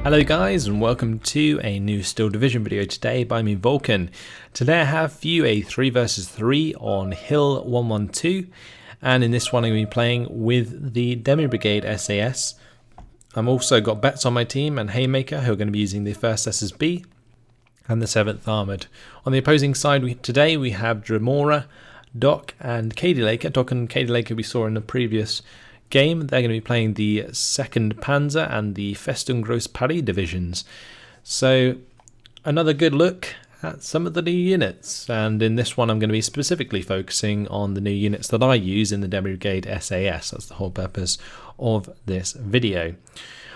Hello guys, and welcome to a new Steel Division video today by me, Vulcan. Today I have for you a 3 versus 3 on Hill 112, and in this one I'm going to be playing with the Demi-Brigade SAS. I've also got Bets on my team and Haymaker, who are going to be using the 1st SSB and the 7th Armoured. On the opposing side today we have Dremora, Doc and Kiilstofte. Doc and Kiilstofte we saw in the previous game. They're going to be playing the 2nd Panzer and the Festung Gross Paris divisions. So another good look at some of the new units, and in this one I'm going to be specifically focusing on the new units that I use in the Demi-Brigade SAS. That's the whole purpose of this video.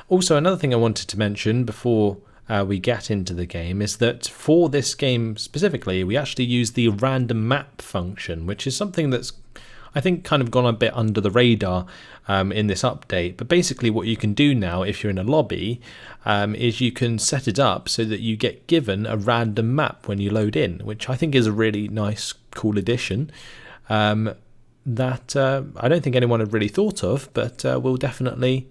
Also, another thing I wanted to mention before we get into the game is that for this game specifically we actually use the random map function, which is something that's I think kind of gone a bit under the radar in this update. But basically what you can do now if you're in a lobby is you can set it up so that you get given a random map when you load in, which I think is a really nice, cool addition that I don't think anyone had really thought of, but will definitely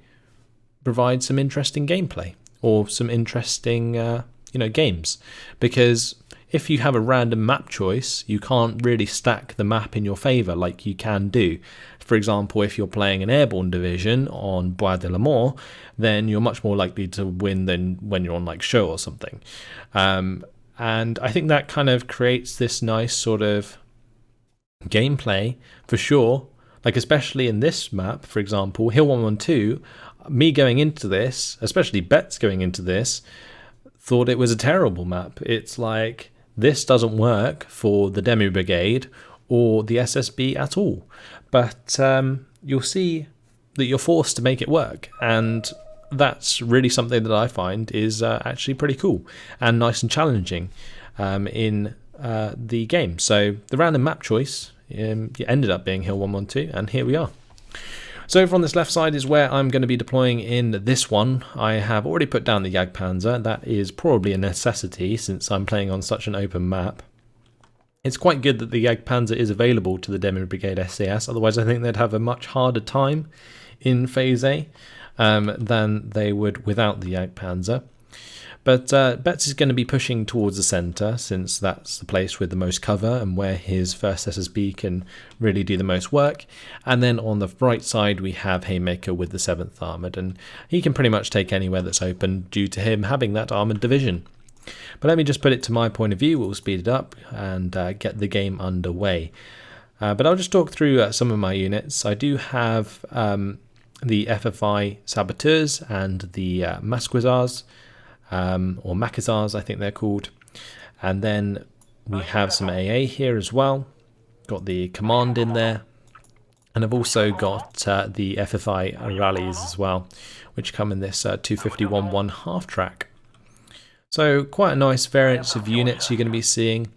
provide some interesting gameplay or some interesting games, because if you have a random map choice, you can't really stack the map in your favour like you can do. For example, if you're playing an airborne division on Bois de la Mort, then you're much more likely to win than when you're on like Show or something. And I think that kind of creates this nice sort of gameplay for sure. Like especially in this map, for example, Hill 112, me going into this, especially Bets going into this, thought it was a terrible map. It's like, this doesn't work for the Demi-Brigade or the SSB at all. But you'll see that you're forced to make it work. And that's really something that I find is actually pretty cool and nice and challenging in the game. So the random map choice ended up being Hill 112, and here we are. So over on this left side is where I'm going to be deploying in this one. I have already put down the Jagdpanzer. That is probably a necessity since I'm playing on such an open map. It's quite good that the Jagdpanzer is available to the Demi-Brigade SAS, otherwise I think they'd have a much harder time in Phase A than they would without the Jagdpanzer. But Betts is going to be pushing towards the centre, since that's the place with the most cover and where his 1st SSB can really do the most work. And then on the right side we have Haymaker with the 7th Armoured, and he can pretty much take anywhere that's open due to him having that armoured division. But let me just put it to my point of view. We'll speed it up and get the game underway. But I'll just talk through some of my units. I do have the FFI Saboteurs and the Masquizars, or Maquisards I think they're called, and then we have some AA here as well. Got the Command in there, and I've also got the FFI Rallies as well, which come in this 251-1 half track. So quite a nice variance of units you're going to be seeing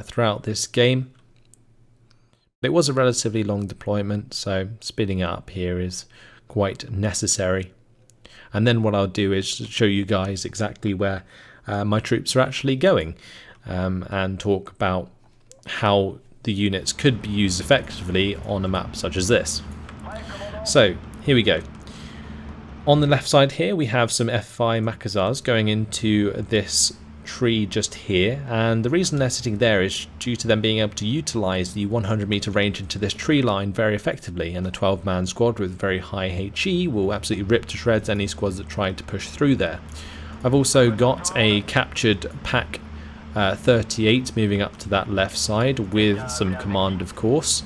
throughout this game. It was a relatively long deployment, so speeding it up here is quite necessary. And then what I'll do is show you guys exactly where my troops are actually going, and talk about how the units could be used effectively on a map such as this. So here we go. On the left side here we have some FFI Maquisards going into this tree just here, and the reason they're sitting there is due to them being able to utilise the 100-metre range into this tree line very effectively, and a 12-man squad with very high HE will absolutely rip to shreds any squads that try to push through there. I've also got a captured Pack 38 moving up to that left side with some command, of course,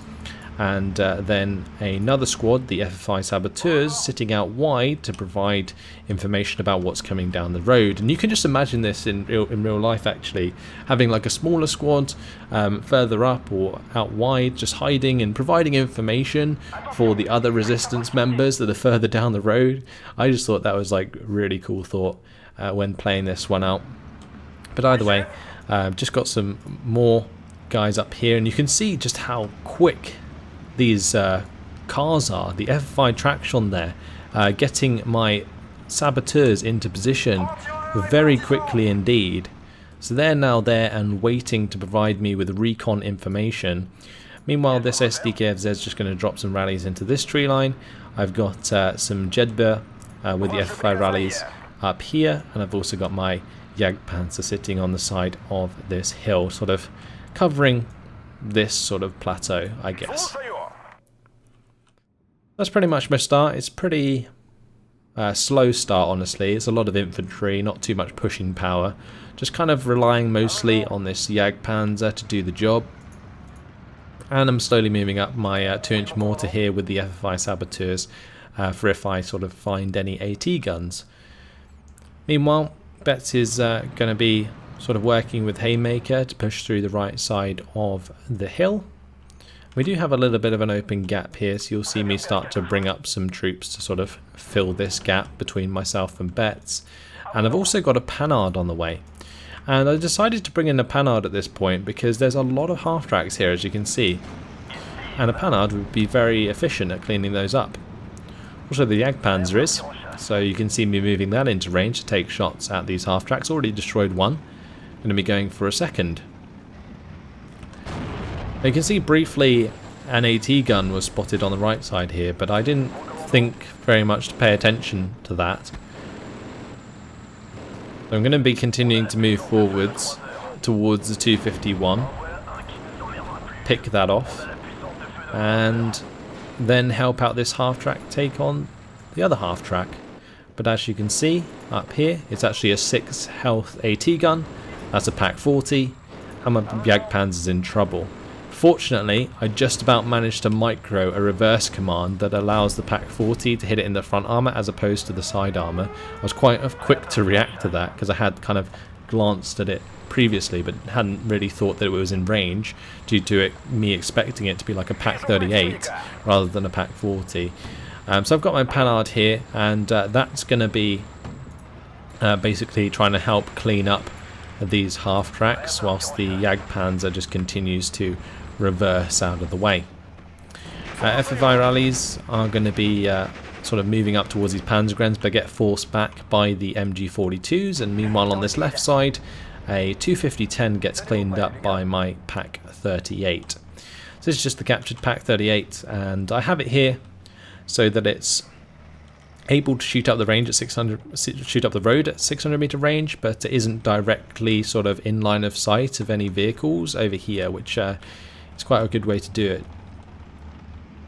and then another squad, the FFI Saboteurs, sitting out wide to provide information about what's coming down the road. And you can just imagine this in real life actually, having like a smaller squad further up or out wide, just hiding and providing information for the other resistance members that are further down the road. I just thought that was like a really cool thought when playing this one out. But either way, just got some more guys up here, and you can see just how quick these cars are. The FFI traction there, getting my Saboteurs into position very quickly indeed. So they're now there and waiting to provide me with recon information. Meanwhile, this SDKFZ is just going to drop some rallies into this tree line. I've got some Jeddah with the FFI rallies up here, and I've also got my Jagdpanzer sitting on the side of this hill, sort of covering this sort of plateau, I guess. That's pretty much my start. It's pretty slow start, honestly. It's a lot of infantry, not too much pushing power, just kind of relying mostly on this Jagdpanzer to do the job. And I'm slowly moving up my 2-inch mortar here with the FFI saboteurs for if I sort of find any AT guns. Meanwhile, Betts is going to be sort of working with Haymaker to push through the right side of the hill. We do have a little bit of an open gap here, so you'll see me start to bring up some troops to sort of fill this gap between myself and Betts. And I've also got a Panhard on the way. And I decided to bring in a Panhard at this point because there's a lot of half-tracks here, as you can see. And a Panhard would be very efficient at cleaning those up. Also the Jagdpanzer is, so you can see me moving that into range to take shots at these half-tracks. Already destroyed one. Going to be going for a second. You can see briefly an AT gun was spotted on the right side here, but I didn't think very much to pay attention to that. So I'm going to be continuing to move forwards towards the 251, pick that off, and then help out this half-track take on the other half-track. But as you can see up here, it's actually a 6 health AT gun, that's a Pak 40, and my Jagdpanzer's in trouble. Fortunately, I just about managed to micro a reverse command that allows the Pak 40 to hit it in the front armour as opposed to the side armour. I was quite quick to react to that because I had kind of glanced at it previously but hadn't really thought that it was in range due to me expecting it to be like a Pak 38 rather than a Pak 40. So I've got my Panhard here, and that's going to be basically trying to help clean up these half tracks whilst the Jagdpanzer just continues to reverse out of the way. FFI rallies are going to be sort of moving up towards these Panzergrens but get forced back by the MG42s, and meanwhile on this left side a 250-10 gets cleaned up by my Pak 38. So this is just the captured Pak 38, and I have it here so that it's able to shoot up the range at 600, shoot up the road at 600 meter range, but it isn't directly sort of in line of sight of any vehicles over here, which is quite a good way to do it.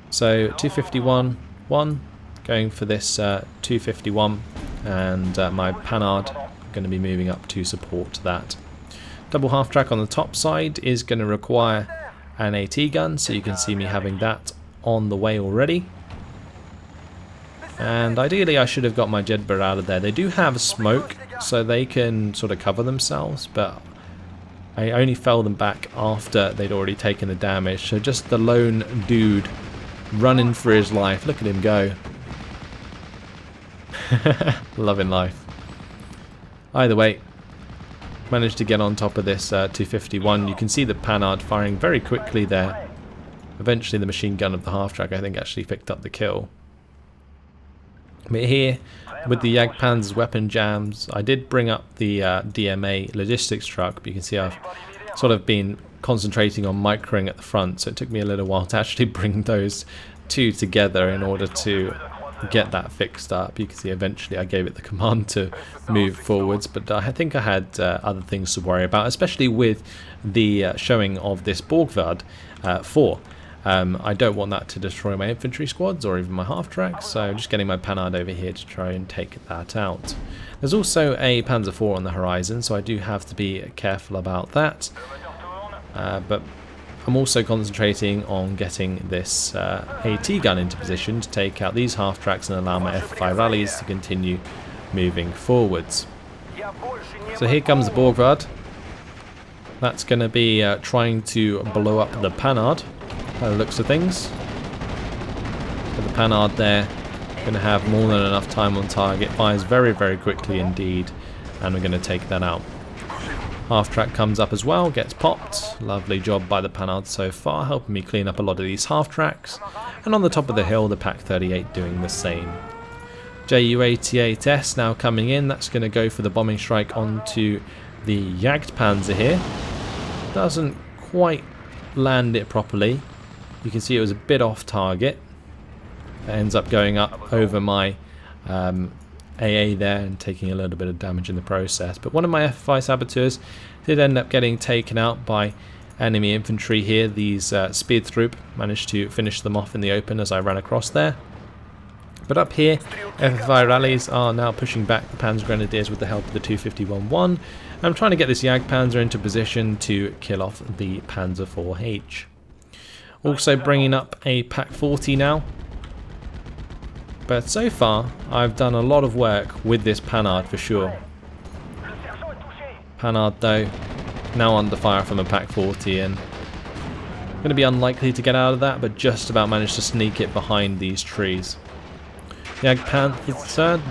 So 251 1 going for this 251, and my Panhard going to be moving up to support that. Double half track on the top side is going to require an AT gun, so you can see me having that on the way already. And ideally I should have got my Jedburgh out of there. They do have smoke, so they can sort of cover themselves, but I only fell them back after they'd already taken the damage. So just the lone dude running for his life. Look at him go. Loving life. Either way, managed to get on top of this 251. You can see the Panhard firing very quickly there. Eventually the machine gun of the half-track I think actually picked up the kill. But here, with the Jagdpanzer's weapon jams, I did bring up the DMA logistics truck, but you can see I've sort of been concentrating on microing at the front, so it took me a little while to actually bring those two together in order to get that fixed up. You can see eventually I gave it the command to move forwards, but I think I had other things to worry about, especially with the showing of this Borgward 4. I don't want that to destroy my infantry squads or even my half-tracks, so I'm just getting my Panhard over here to try and take that out. There's also a Panzer IV on the horizon, so I do have to be careful about that. But I'm also concentrating on getting this AT gun into position to take out these half-tracks and allow my FFI rallies to continue moving forwards. So here comes the Borgward. That's going to be trying to blow up the Panhard. By the looks of things. But the Panhard there going to have more than enough time on target. Fires very, very quickly indeed, and we're going to take that out. Half track comes up as well, gets popped. Lovely job by the Panhard so far, helping me clean up a lot of these half tracks. And on the top of the hill, the Pak 38 doing the same. Ju-88S now coming in. That's going to go for the bombing strike onto the Jagdpanzer here. Doesn't quite land it properly. You can see it was a bit off target. It ends up going up over my AA there and taking a little bit of damage in the process. But one of my FFI saboteurs did end up getting taken out by enemy infantry here. These Speertroop managed to finish them off in the open as I ran across there. But up here, FFI rallies are now pushing back the Panzer Grenadiers with the help of the 251-1. I'm trying to get this Jagdpanzer into position to kill off the Panzer IV-H. Also bringing up a Pak 40 now. But so far, I've done a lot of work with this Panhard for sure. Panhard though, now under fire from a Pak 40 and going to be unlikely to get out of that, but just about managed to sneak it behind these trees. Jagdpanzer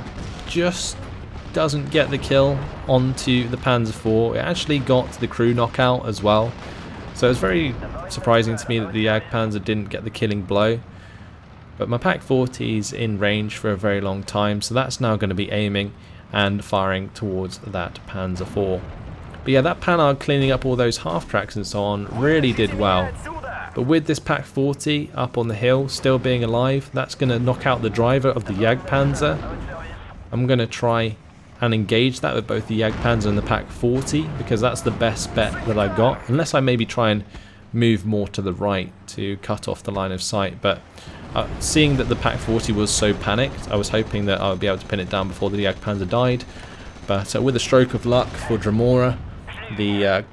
just doesn't get the kill onto the Panzer IV. It actually got the crew knockout as well. So it's very surprising to me that the Jagdpanzer didn't get the killing blow. But my Pak 40's in range for a very long time, so that's now going to be aiming and firing towards that Panzer IV. But yeah, that Panhard cleaning up all those half-tracks and so on really did well. But with this Pak 40 up on the hill, still being alive, that's going to knock out the driver of the Jagdpanzer. I'm going to try and engage that with both the Jagdpanzer and the Pak 40, because that's the best bet that I got. Unless I maybe try and move more to the right to cut off the line of sight. But seeing that the Pak 40 was so panicked, I was hoping that I would be able to pin it down before the Jagdpanzer died. But with a stroke of luck for Dremora, the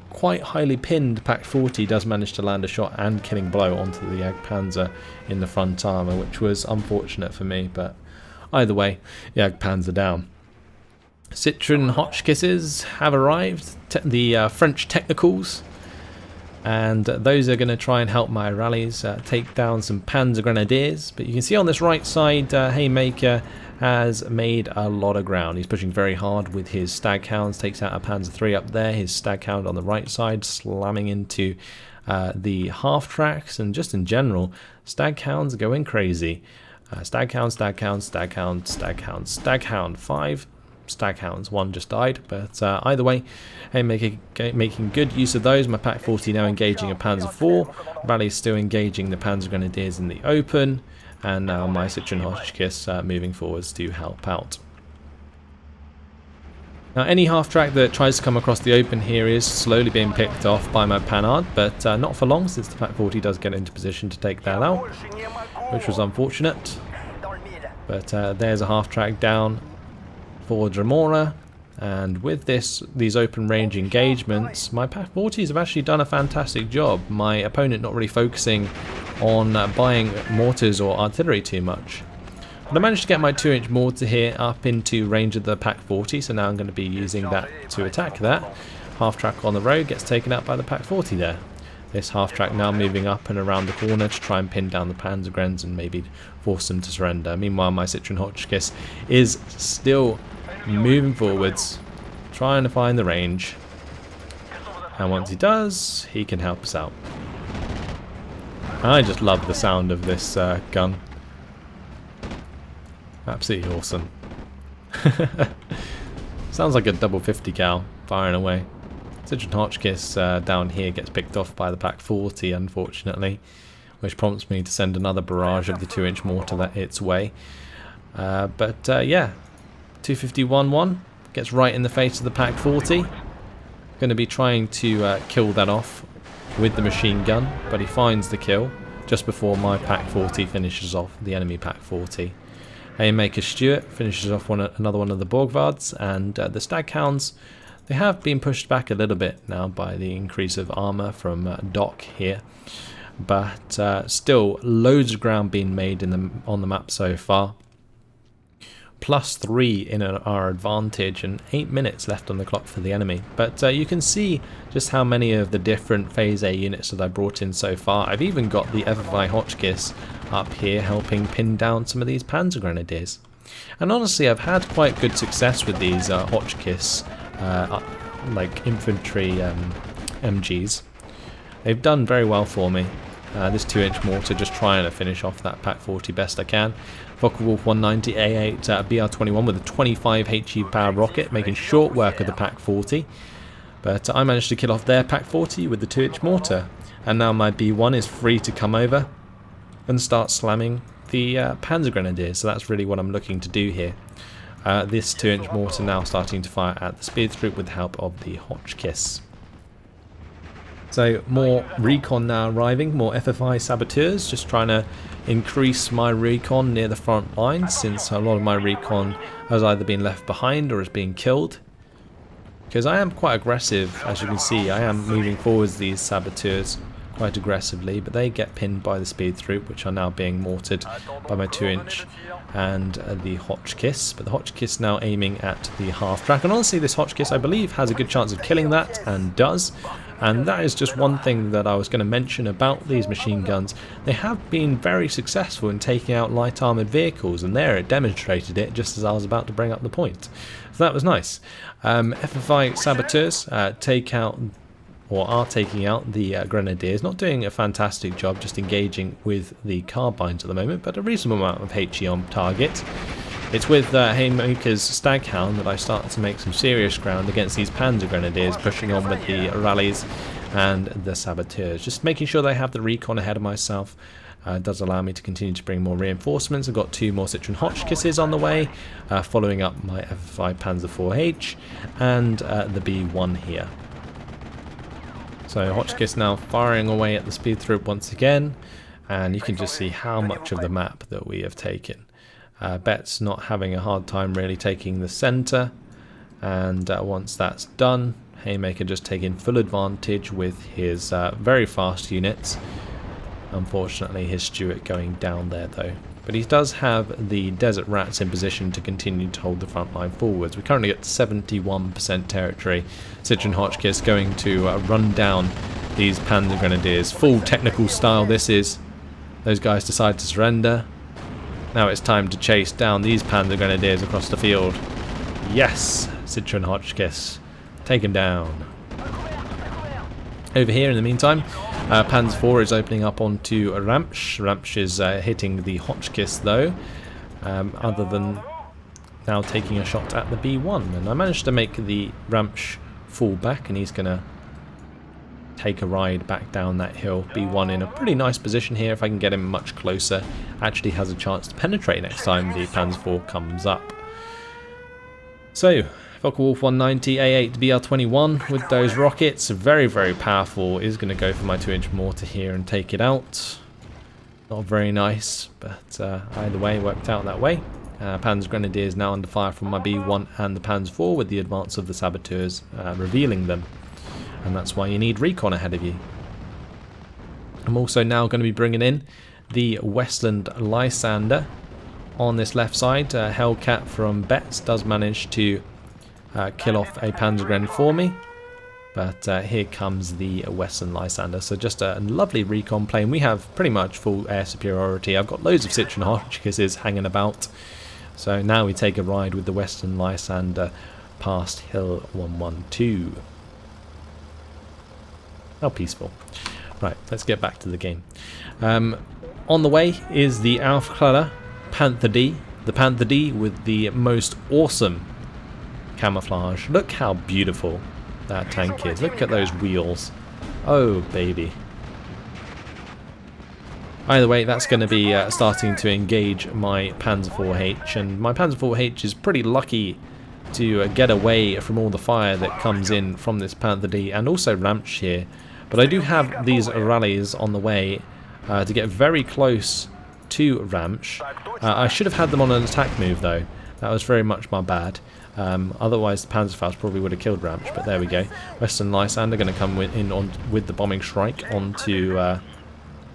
quite highly pinned Pak 40 does manage to land a shot and killing blow onto the Jagdpanzer in the front armour, which was unfortunate for me, but either way, Jagdpanzer down. Citroen Hotchkisses have arrived, the French Technicals, and those are going to try and help my rallies take down some Panzer Grenadiers. But you can see on this right side, Haymaker has made a lot of ground. He's pushing very hard with his Staghounds, takes out a Panzer III up there, his Staghound on the right side, slamming into the half-tracks, and just in general, Staghounds going crazy. Staghound, Staghound, Staghound, Staghound, Staghound, 5 Staghounds, 1 just died, but either way, making good use of those. My Pak 40 now engaging a Panzer IV, Rally's still engaging the Panzer Grenadiers in the open, and now my Citroen Hotchkiss moving forwards to help out. Now any half-track that tries to come across the open here is slowly being picked off by my Panhard, but not for long, since the Pak 40 does get into position to take that out, which was unfortunate. But there's a half-track down for Dremora, and with these open range engagements, my Pak 40s have actually done a fantastic job. My opponent not really focusing on buying mortars or artillery too much. But I managed to get my 2-inch mortar here up into range of the Pak 40, so now I'm going to be using that to attack that. Half track on the road gets taken out by the Pak 40 there. This half track now moving up and around the corner to try and pin down the Panzergrens and maybe force them to surrender. Meanwhile, my Citroen Hotchkiss is still moving forwards, trying to find the range. And once he does, he can help us out. I just love the sound of this gun. Absolutely awesome. Sounds like a double 50 cal firing away. Citroen Hotchkiss down here gets picked off by the Pak 40, unfortunately, which prompts me to send another barrage of the 2-inch mortar its way. But yeah, 251-1 gets right in the face of the Pak 40. Going to be trying to kill that off with the machine gun, but he finds the kill just before my Pak 40 finishes off the enemy Pak 40. Haymaker Stuart finishes off another one of the Borgvards, and the Staghounds, they have been pushed back a little bit now by the increase of armour from Doc here, but still loads of ground being made on the map so far. +3 in our advantage, and 8 minutes left on the clock for the enemy. But you can see just how many of the different Phase A units that I brought in so far. I've even got the FFI Hotchkiss up here helping pin down some of these Panzer Grenadiers. And honestly, I've had quite good success with these Hotchkiss like infantry MGs. They've done very well for me. This 2-inch mortar just trying to finish off that Pak 40 best I can. Focke-Wulf 190 A8 BR21 with a 25 HE power rocket, making short work of the Pak 40. But I managed to kill off their Pak 40 with the 2-inch mortar. And now my B1 is free to come over and start slamming the Panzer Grenadiers. So that's really what I'm looking to do here. this 2-inch mortar now starting to fire at the speed troop with the help of the Hotchkiss. So more recon now arriving, more FFI saboteurs, just trying to increase my recon near the front lines, since a lot of my recon has either been left behind or is being killed. Because I am quite aggressive, as you can see, I am moving forwards these saboteurs quite aggressively, but they get pinned by the speed troop, which are now being mortared by my 2-inch and the Hotchkiss. But the Hotchkiss now aiming at the half track, and honestly this Hotchkiss I believe has a good chance of killing that, and does. And that is just one thing that I was going to mention about these machine guns. They have been very successful in taking out light armoured vehicles, and there it demonstrated it just as I was about to bring up the point. So that was nice. FFI saboteurs take out, or are taking out, the grenadiers. Not doing a fantastic job, just engaging with the carbines at the moment, but a reasonable amount of HE on target. It's with Haymaker's Staghound that I start to make some serious ground against these Panzer Grenadiers, pushing on with the rallies and the saboteurs. Just making sure they have the recon ahead of myself does allow me to continue to bring more reinforcements. I've got 2 more Citroen Hotchkisses on the way, following up my FFI Panzer 4H and the B1 here. So Hotchkiss now firing away at the speed troop once again, and you can just see how much of the map that we have taken. Bet's not having a hard time really taking the centre, and once that's done, Haymaker just taking full advantage with his very fast units. Unfortunately his Stuart going down there though. But he does have the Desert Rats in position to continue to hold the front line forwards. We currently get 71% territory. Citroen Hotchkiss going to run down these Panzer Grenadiers. Full technical style this is. Those guys decide to surrender. Now it's time to chase down these Panzer Grenadiers across the field. Yes! Citroen Hotchkiss. Take him down. Over here in the meantime, Panzer 4 is opening up onto Ramsch. Ramsch is hitting the Hotchkiss though, other than now taking a shot at the B1. And I managed to make the Ramsch fall back, and he's going to take a ride back down that hill. B1 in a pretty nice position here. If I can get him much closer, actually has a chance to penetrate next time the Panzer 4 comes up. So Focke-Wulf 190 A8 BR21 with those rockets, very very powerful, is going to go for my 2-inch mortar here and take it out. Not very nice, but either way worked out that way. Panzer Grenadiers now under fire from my B1 and the Panzer 4 with the advance of the saboteurs revealing them. And that's why you need recon ahead of you. I'm also now going to be bringing in the Westland Lysander on this left side. Hellcat from Betts does manage to kill off a Panzergren for me, but here comes the Westland Lysander. So just a lovely recon plane. We have pretty much full air superiority. I've got loads of Citroen Hotchkisses hanging about. So now we take a ride with the Westland Lysander past Hill 112. How peaceful. Right, let's get back to the game. On the way is the Aufklärer Panther D. The Panther D with the most awesome camouflage. Look how beautiful that tank is. Look at those wheels. Oh, baby. Either way, that's going to be starting to engage my Panzer 4H. And my Panzer 4H is pretty lucky to get away from all the fire that comes in from this Panther D and also Ramsch here. But I do have these rallies on the way to get very close to Ramsch. I should have had them on an attack move though. That was very much my bad. Otherwise the Panzerfaust probably would have killed Ramsch, but there we go. Western Lysander going to come with the bombing strike onto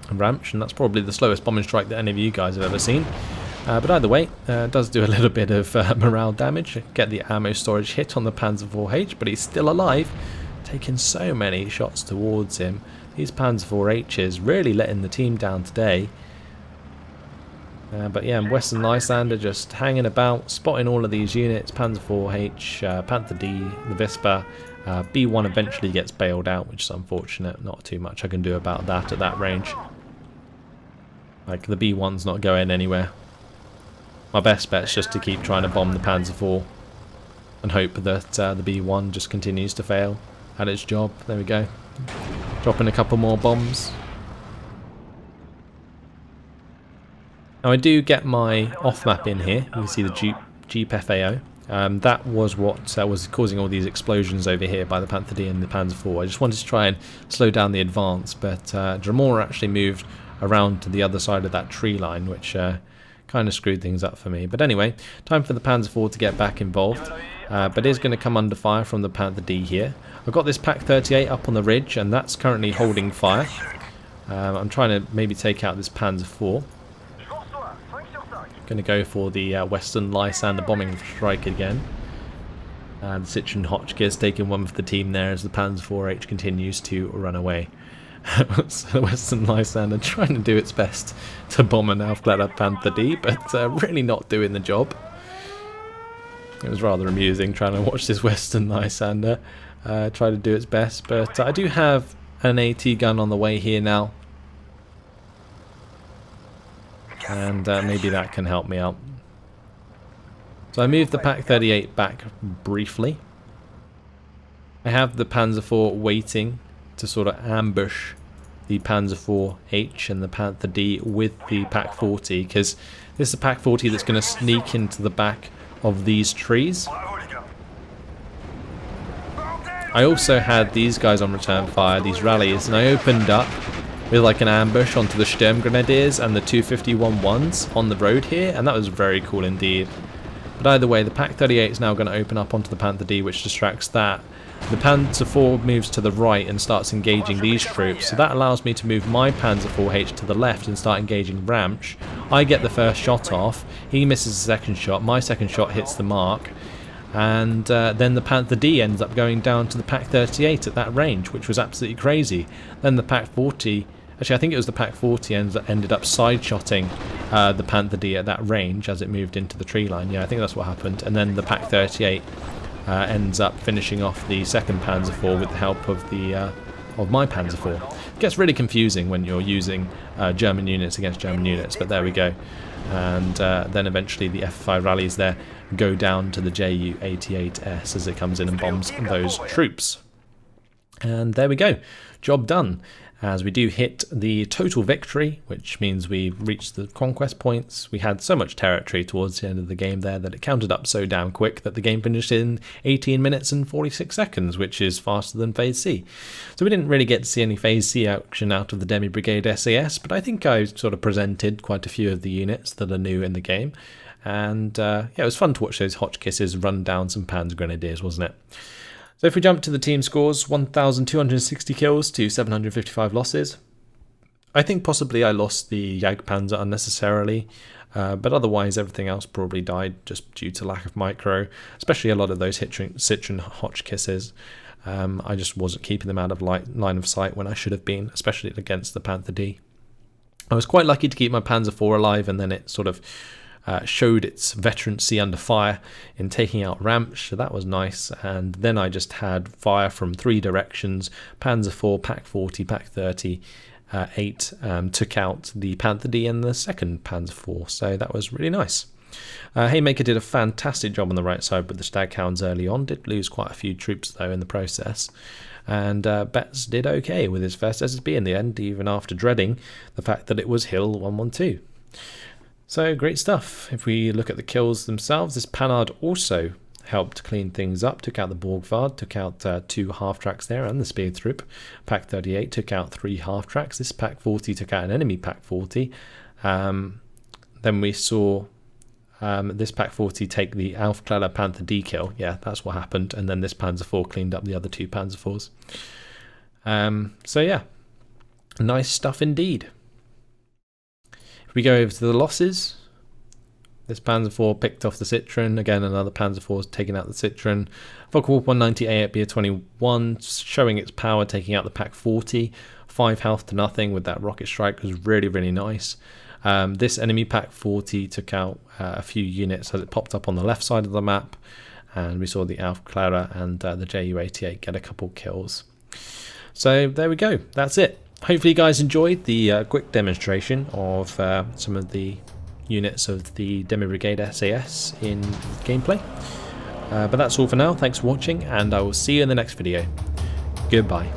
Ramsch, and that's probably the slowest bombing strike that any of you guys have ever seen. But either way, it does do a little bit of morale damage. Get the ammo storage hit on the Panzer 4H, but he's still alive. Taking so many shots towards him. These Panzer 4Hs really letting the team down today. But yeah, Western Lysander just hanging about, spotting all of these units. Panzer 4H, Panther D, the Vispa. B1 eventually gets bailed out, which is unfortunate. Not too much I can do about that at that range. Like, the B1's not going anywhere. My best bet's just to keep trying to bomb the Panzer 4 and hope that the B1 just continues to fail at its job. There we go. Dropping a couple more bombs. Now I do get my off map in here. You can see the GPFAO. That was what was causing all these explosions over here by the Panther D and the Panzer IV. I just wanted to try and slow down the advance, but Dremora actually moved around to the other side of that tree line, which kind of screwed things up for me. But anyway, time for the Panzer IV to get back involved, but it is going to come under fire from the Panther D here. I've got this Pak 38 up on the ridge, and that's currently holding fire. I'm trying to maybe take out this Panzer IV. Going to go for the Western Lysander bombing strike again. And Citroen Hotchkiss taking one for the team there as the Panzer IV-H continues to run away. So the Western Lysander trying to do its best to bomb an Aufklärer Panther D, but really not doing the job. It was rather amusing trying to watch this Western Lysander try to do its best, but I do have an AT gun on the way here now. And maybe that can help me out. So I moved the Pak 38 back briefly. I have the Panzer IV waiting to sort of ambush the Panzer IV-H and the Panther D with the Pak 40, because this is a Pak 40 that's going to sneak into the back of these trees. I also had these guys on return fire, these rallies, and I opened up with like an ambush onto the Sturmgrenadiers and the 251-1s on the road here, and that was very cool indeed. But either way, the Pak 38 is now going to open up onto the Panther D, which distracts that. The Panzer IV moves to the right and starts engaging these troops, so that allows me to move my Panzer IV-H to the left and start engaging Ramsch. I get the first shot off, he misses the second shot, my second shot hits the mark, and then the Panther D ends up going down to the Pak 38 at that range, which was absolutely crazy. Then the Pak 40, actually I think it was the Pak 40 ended up side-shotting the Panther D at that range as it moved into the tree line. Yeah, I think that's what happened. And then the Pak 38 ends up finishing off the second Panzer IV with the help of my Panzer IV. It gets really confusing when you're using German units against German units, but there we go. And then eventually the F5 rallies there go down to the Ju-88S as it comes in and bombs those troops. And there we go, job done, as we do hit the total victory, which means we reached the conquest points. We had so much territory towards the end of the game there that it counted up so damn quick that the game finished in 18 minutes and 46 seconds, which is faster than Phase C. So we didn't really get to see any Phase C action out of the Demi-Brigade SAS, but I think I sort of presented quite a few of the units that are new in the game. And yeah, it was fun to watch those Hotchkisses run down some Panzer Grenadiers, wasn't it? So if we jump to the team scores, 1,260 kills to 755 losses. I think possibly I lost the Jagdpanzer unnecessarily, but otherwise everything else probably died just due to lack of micro, especially a lot of those Citroen Hotchkisses. I just wasn't keeping them out of line of sight when I should have been, especially against the Panther D. I was quite lucky to keep my Panzer IV alive, and then it sort of showed its veterancy under fire in taking out Ramsch, so that was nice. And then I just had fire from three directions. Panzer IV, Pak 40, Pak 30, 8 took out the Panther D and the second Panzer IV, so that was really nice. Haymaker did a fantastic job on the right side with the Staghounds early on, did lose quite a few troops though in the process. And Betts did okay with his first SSB in the end, even after dreading the fact that it was Hill 112. So great stuff. If we look at the kills themselves, this Panhard also helped clean things up, took out the Borgward, took out 2 half-tracks there and the Speertrupp. Pak 38 took out 3 half-tracks. This Pak 40 took out an enemy Pak 40. Then we saw this Pak 40 take the Aufklärer Panther D kill. Yeah, that's what happened. And then this Panzer IV cleaned up the other 2 Panzer IVs. So yeah, nice stuff indeed. We go over to the losses. This Panzer IV picked off the Citroen. Again, another Panzer IV taking out the Citroen. Focke-Wulf 190A at Beer 21, showing its power, taking out the Pak 40. 5 health to nothing with that rocket strike was really, really nice. This enemy Pak 40 took out a few units as it popped up on the left side of the map. And we saw the Aufklärer and the Ju-88 get a couple kills. So there we go. That's it. Hopefully you guys enjoyed the quick demonstration of some of the units of the Demi-Brigade SAS in gameplay. But that's all for now. Thanks for watching, and I will see you in the next video. Goodbye.